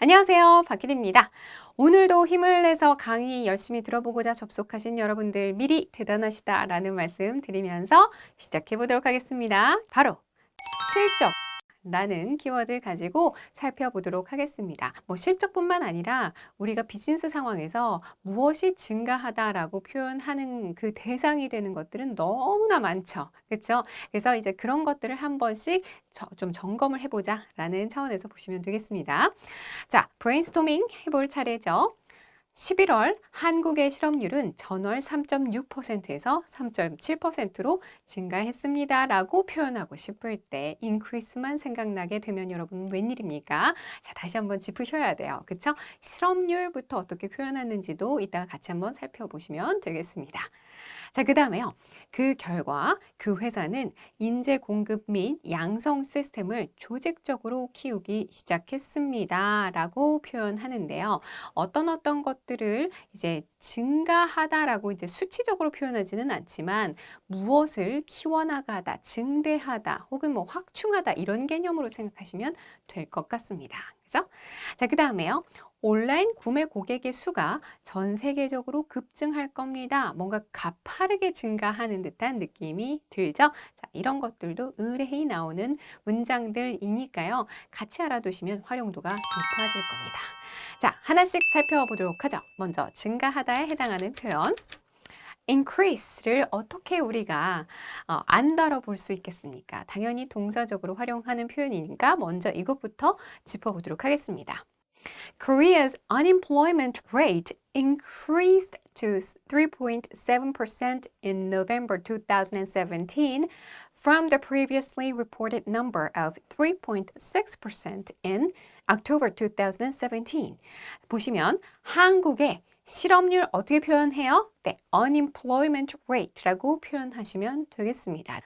안녕하세요. 박희리입니다. 오늘도 힘을 내서 강의 열심히 들어보고자 접속하신 여러분들 미리 대단하시다라는 말씀 드리면서 시작해 보도록 하겠습니다. 바로 실적라는 키워드 가지고 살펴보도록 하겠습니다. 실적뿐만 아니라 우리가 비즈니스 상황에서 무엇이 증가하다라고 표현하는 그 대상이 되는 것들은 너무나 많죠. 그렇죠? 그래서 이제 그런 것들을 한 번씩 좀 점검을 해보자라는 차원에서 보시면 되겠습니다. 자, 브레인스토밍 해볼 차례죠. 11월 한국의 실업률은 전월 3.6%에서 3.7%로 증가했습니다. 라고 표현하고 싶을 때 increase만 생각나게 되면 여러분 웬일입니까? 자, 다시 한번 짚으셔야 돼요. 그쵸? 실업률부터 어떻게 표현하는지도 이따가 같이 한번 살펴보시면 되겠습니다. 자, 그 다음에요. 그 결과 그 회사는 인재 공급 및 양성 시스템을 조직적으로 키우기 시작했습니다. 라고 표현하는데요. 어떤 것들을 이제 증가하다라고 이제 수치적으로 표현하지는 않지만 무엇을 키워나가다, 증대하다, 혹은 확충하다 이런 개념으로 생각하시면 될 것 같습니다. 그죠? 자, 그 다음에요. 온라인 구매 고객의 수가 전 세계적으로 급증할 겁니다. 뭔가 가파르게 증가하는 듯한 느낌이 들죠? 자, 이런 것들도 의뢰이 나오는 문장들이니까요. 같이 알아두시면 활용도가 높아질 겁니다. 자, 하나씩 살펴보도록 하죠. 먼저 증가하다에 해당하는 표현. increase를 어떻게 우리가 안 다뤄볼 수 있겠습니까? 당연히 동사적으로 활용하는 표현이니까 먼저 이것부터 짚어보도록 하겠습니다. Korea's unemployment rate increased to 3.7% in November 2017 from the previously reported number of 3.6% in October 2017. 보시면 한국의 실업률 어떻게 표현해요? 네, unemployment rate라고 표현하시면 되겠습니다.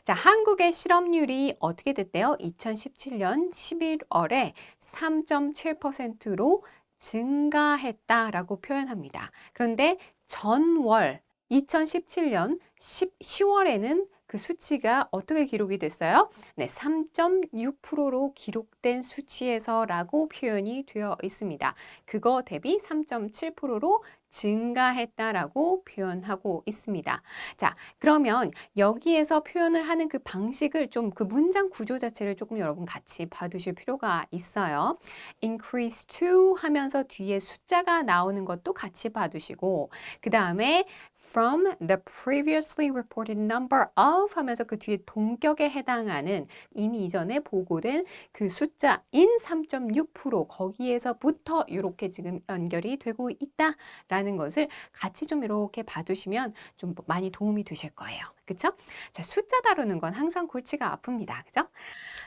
자, 한국의 실업률이 어떻게 됐대요? 2017년 11월에 3.7%로 증가했다라고 표현합니다. 그런데 전월 2017년 10월에는 그 수치가 어떻게 기록이 됐어요? 네, 3.6%로 기록된 수치에서라고 표현이 되어 있습니다. 그거 대비 3.7%로 증가했다라고 표현하고 있습니다. 자, 그러면 여기에서 표현을 하는 그 방식을 좀 그 문장 구조 자체를 조금 여러분 같이 봐두실 필요가 있어요. increase to 하면서 뒤에 숫자가 나오는 것도 같이 봐두시고 그 다음에 from the previously reported number of 하면서 그 뒤에 동격에 해당하는 이미 이전에 보고된 그 숫자인 3.6% 거기에서부터 이렇게 지금 연결이 되고 있다라는 것을 같이 좀 이렇게 봐두시면 좀 많이 도움이 되실 거예요. 그쵸? 자, 숫자 다루는 건 항상 골치가 아픕니다. 그죠?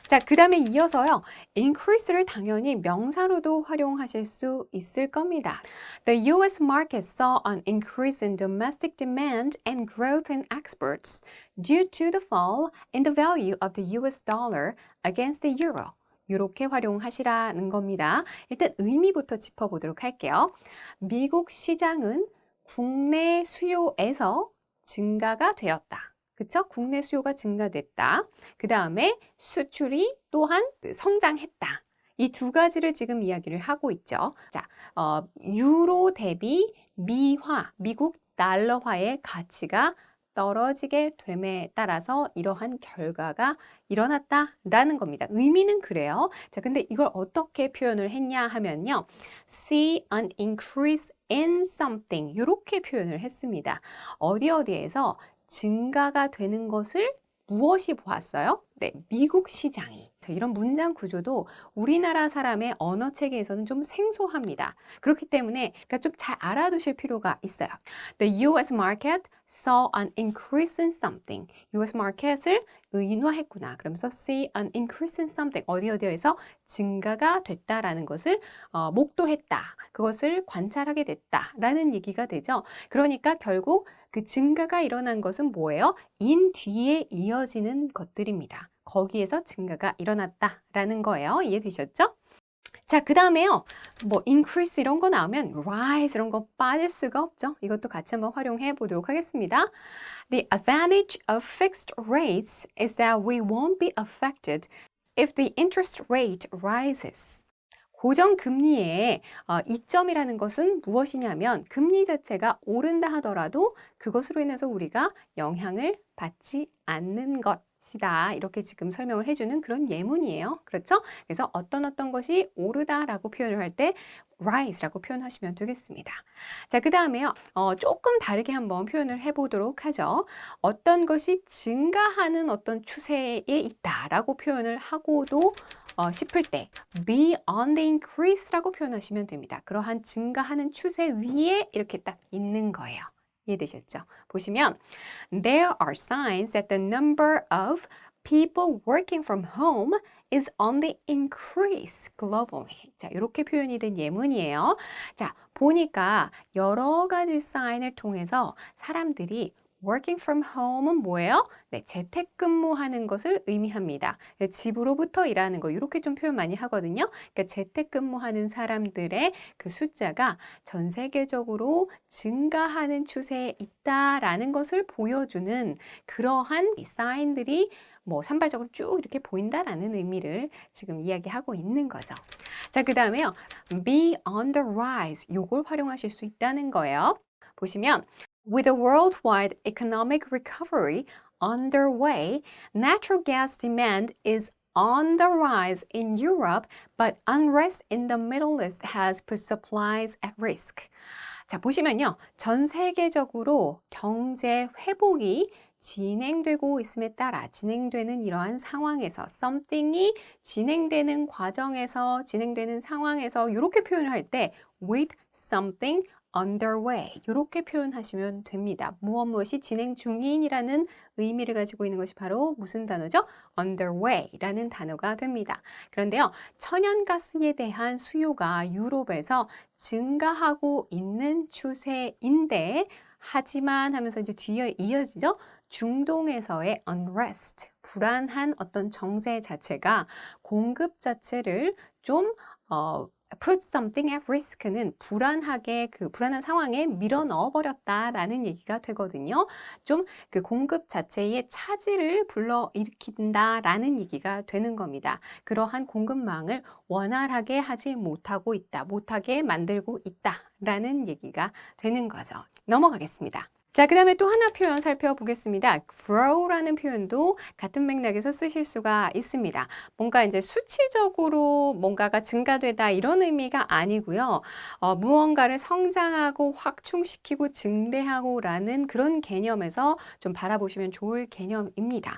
자, 그 다음에 이어서요. increase를 당연히 명사로도 활용하실 수 있을 겁니다. The US market saw an increase in domestic demand and growth in exports due to the fall in the value of the US dollar against the euro. 이렇게 활용하시라는 겁니다. 일단 의미부터 짚어보도록 할게요. 미국 시장은 국내 수요에서 증가가 되었다. 그쵸? 국내 수요가 증가됐다. 그 다음에 수출이 또한 성장했다. 이 두 가지를 지금 이야기를 하고 있죠. 자, 유로 대비 미화, 미국 달러화의 가치가 떨어지게 됨에 따라서 이러한 결과가 일어났다라는 겁니다. 의미는 그래요. 자, 근데 이걸 어떻게 표현을 했냐 하면요. See an increase in something 이렇게 표현을 했습니다. 어디에서 증가가 되는 것을 무엇이 보았어요? 네, 미국 시장이. 이런 문장 구조도 우리나라 사람의 언어 체계에서는 좀 생소합니다. 그렇기 때문에 좀 잘 알아두실 필요가 있어요. The US market saw an increase in something. US market을 의인화했구나. 그러면서 see an increase in something. 어디에서 증가가 됐다라는 것을 목도했다. 그것을 관찰하게 됐다라는 얘기가 되죠. 그러니까 결국 그 증가가 일어난 것은 뭐예요? in 뒤에 이어지는 것들입니다. 거기에서 증가가 일어났다라는 거예요. 이해되셨죠? 자, 그 다음에요. increase 이런 거 나오면 rise 이런 거 빠질 수가 없죠. 이것도 같이 한번 활용해 보도록 하겠습니다. The advantage of fixed rates is that we won't be affected if the interest rate rises. 고정금리의 이점이라는 것은 무엇이냐면 금리 자체가 오른다 하더라도 그것으로 인해서 우리가 영향을 받지 않는 것이다. 이렇게 지금 설명을 해주는 그런 예문이에요. 그렇죠? 그래서 어떤 것이 오르다라고 표현을 할 때 rise라고 표현하시면 되겠습니다. 자, 그 다음에요. 조금 다르게 한번 표현을 해보도록 하죠. 어떤 것이 증가하는 어떤 추세에 있다라고 표현을 하고도 싶을 때 be on the increase라고 표현하시면 됩니다. 그러한 증가하는 추세 위에 이렇게 딱 있는 거예요. 이해되셨죠? 보시면 There are signs that the number of people working from home is on the increase globally. 자, 이렇게 표현이 된 예문이에요. 자, 보니까 여러 가지 사인을 통해서 사람들이 working from home은 뭐예요? 네, 재택근무하는 것을 의미합니다. 집으로부터 일하는 거 이렇게 좀 표현 많이 하거든요. 그러니까 재택근무하는 사람들의 그 숫자가 전 세계적으로 증가하는 추세에 있다라는 것을 보여주는 그러한 사인들이 뭐 산발적으로 쭉 이렇게 보인다라는 의미를 지금 이야기하고 있는 거죠. 자, 그 다음에요. be on the rise 요걸 활용하실 수 있다는 거예요. 보시면 With a worldwide economic recovery underway, natural gas demand is on the rise in Europe, but unrest in the Middle East has put supplies at risk. 자, 보시면요. 전 세계적으로 경제 회복이 진행되고 있음에 따라 진행되는 이러한 상황에서 something이 진행되는 과정에서 진행되는 상황에서 이렇게 표현을 할 때 with something underway 이렇게 표현하시면 됩니다. 무엇이 진행 중인이라는 의미를 가지고 있는 것이 바로 무슨 단어죠? underway라는 단어가 됩니다. 그런데요. 천연가스에 대한 수요가 유럽에서 증가하고 있는 추세인데 하지만 하면서 이제 뒤에 이어지죠? 중동에서의 unrest, 불안한 어떤 정세 자체가 공급 자체를 좀 put something at risk는 불안하게 그 불안한 상황에 밀어 넣어 버렸다라는 얘기가 되거든요. 좀 그 공급 자체의 차질을 불러일으킨다라는 얘기가 되는 겁니다. 그러한 공급망을 원활하게 하지 못하고 있다, 못하게 만들고 있다라는 얘기가 되는 거죠. 넘어가겠습니다. 자, 그 다음에 또 하나 표현 살펴보겠습니다. grow라는 표현도 같은 맥락에서 쓰실 수가 있습니다. 뭔가 이제 수치적으로 뭔가가 증가되다 이런 의미가 아니고요. 무언가를 성장하고 확충시키고 증대하고 라는 그런 개념에서 좀 바라보시면 좋을 개념입니다.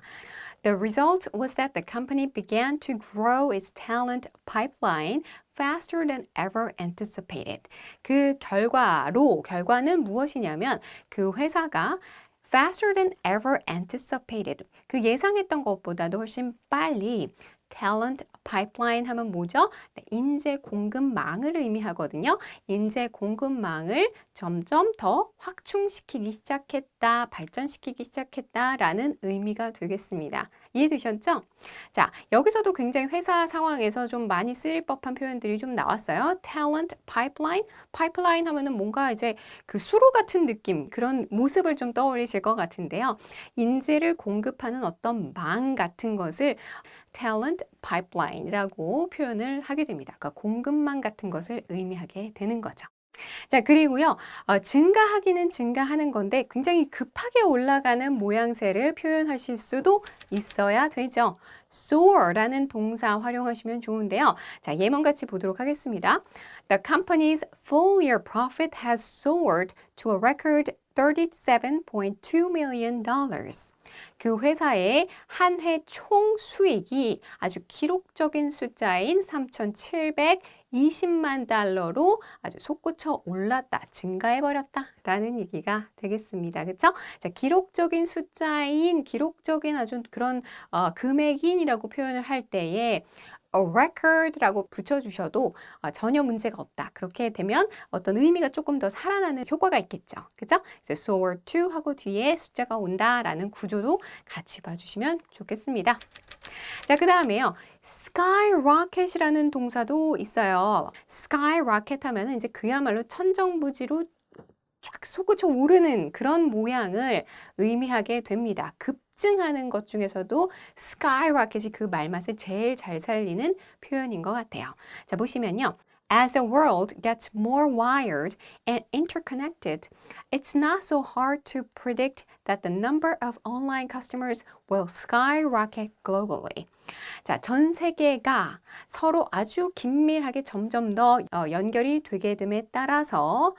The result was that the company began to grow its talent pipeline faster than ever anticipated. 그 결과는 무엇이냐면 그 회사가 faster than ever anticipated. 그 예상했던 것보다도 훨씬 빨리 talent pipeline 하면 뭐죠? 인재 공급망을 의미하거든요. 인재 공급망을 점점 더 확충시키기 시작했다, 발전시키기 시작했다라는 의미가 되겠습니다. 이해되셨죠? 자, 여기서도 굉장히 회사 상황에서 좀 많이 쓰일 법한 표현들이 좀 나왔어요. talent pipeline, pipeline 하면은 뭔가 이제 그 수로 같은 느낌, 그런 모습을 좀 떠올리실 것 같은데요. 인재를 공급하는 어떤 망 같은 것을 talent pipeline이라고 표현을 하게 됩니다. 그러니까 공급망 같은 것을 의미하게 되는 거죠. 자, 그리고요, 증가하기는 증가하는 건데 굉장히 급하게 올라가는 모양새를 표현하실 수도 있어야 되죠. soar라는 동사 활용하시면 좋은데요. 자, 예문 같이 보도록 하겠습니다. The company's full year profit has soared to a record $37.2 million. 그 회사의 한 해 총 수익이 아주 기록적인 숫자인 3,720만 달러로 아주 솟구쳐 올랐다, 증가해버렸다 라는 얘기가 되겠습니다. 그렇죠? 자, 기록적인 숫자인, 기록적인 아주 그런 금액인이라고 표현을 할 때에 a record라고 붙여주셔도 전혀 문제가 없다. 그렇게 되면 어떤 의미가 조금 더 살아나는 효과가 있겠죠. 그죠? soar to 하고 뒤에 숫자가 온다라는 구조도 같이 봐주시면 좋겠습니다. 자, 그 다음에요. skyrocket이라는 동사도 있어요. skyrocket 하면은 이제 그야말로 천정부지로 쫙 솟구쳐 오르는 그런 모양을 의미하게 됩니다. 급증하는 것 중에서도 skyrocket이 그 말맛을 제일 잘 살리는 표현인 것 같아요. 자, 보시면요. As the world gets more wired and interconnected, it's not so hard to predict that the number of online customers will skyrocket globally. 자, 전 세계가 서로 아주 긴밀하게 점점 더 연결이 되게 됨에 따라서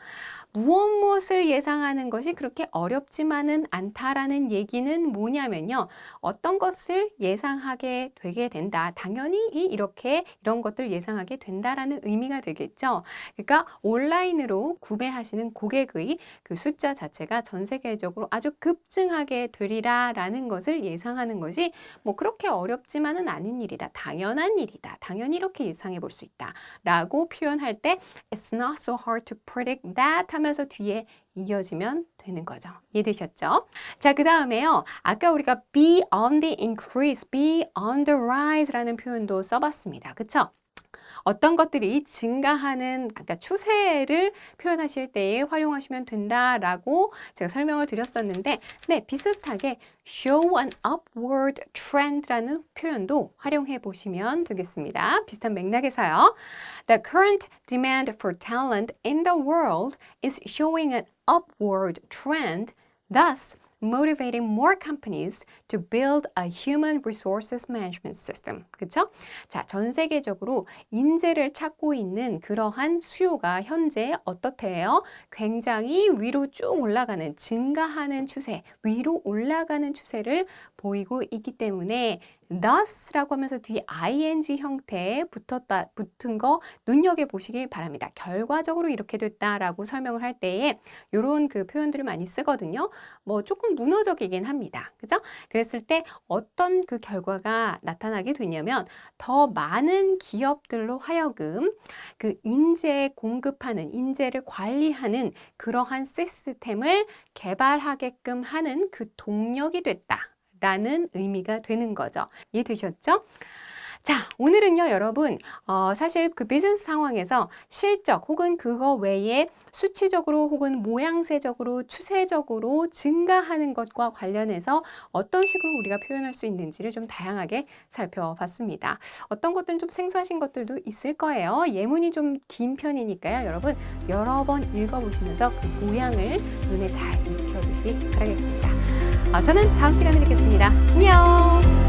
무엇을 예상하는 것이 그렇게 어렵지만은 않다라는 얘기는 뭐냐면요. 어떤 것을 예상하게 되게 된다. 당연히 이런 것들 예상하게 된다라는 의미가 되겠죠. 그러니까 온라인으로 구매하시는 고객의 그 숫자 자체가 전 세계적으로 아주 급증하게 되리라라는 것을 예상하는 것이 뭐 그렇게 어렵지만은 않은 일이다. 당연한 일이다. 당연히 이렇게 예상해 볼 수 있다. 라고 표현할 때 It's not so hard to predict that 하면서 뒤에 이어지면 되는 거죠. 이해되셨죠? 자, 그 다음에요. 아까 우리가 be on the increase, be on the rise 라는 표현도 써봤습니다. 그쵸? 어떤 것들이 증가하는 그러니까 추세를 표현하실 때에 활용하시면 된다라고 제가 설명을 드렸었는데 네, 비슷하게 show an upward trend라는 표현도 활용해 보시면 되겠습니다. 비슷한 맥락에서요. The current demand for talent in the world is showing an upward trend, thus motivating more companies to build a human resources management system. 그쵸? 자, 전 세계적으로 인재를 찾고 있는 그러한 수요가 현재 어떻대요? 굉장히 위로 쭉 올라가는, 증가하는 추세, 위로 올라가는 추세를 보이고 있기 때문에 thus라고 하면서 뒤에 ing 형태에 붙은 거 눈여겨보시기 바랍니다. 결과적으로 이렇게 됐다라고 설명을 할 때에 이런 그 표현들을 많이 쓰거든요. 뭐 조금 문어적이긴 합니다. 그죠? 그랬을 때 어떤 그 결과가 나타나게 되냐면 더 많은 기업들로 하여금 그 인재 공급하는, 인재를 관리하는 그러한 시스템을 개발하게끔 하는 그 동력이 됐다. 라는 의미가 되는 거죠. 이해되셨죠? 자, 오늘은요, 여러분, 사실 그 비즈니스 상황에서 실적 혹은 그거 외에 수치적으로 혹은 모양새적으로 추세적으로 증가하는 것과 관련해서 어떤 식으로 우리가 표현할 수 있는지를 좀 다양하게 살펴봤습니다. 어떤 것들은 좀 생소하신 것들도 있을 거예요. 예문이 좀 긴 편이니까요, 여러분 여러 번 읽어보시면서 그 모양을 눈에 잘 익혀두시기 바라겠습니다. 저는 다음 시간에 뵙겠습니다. 안녕!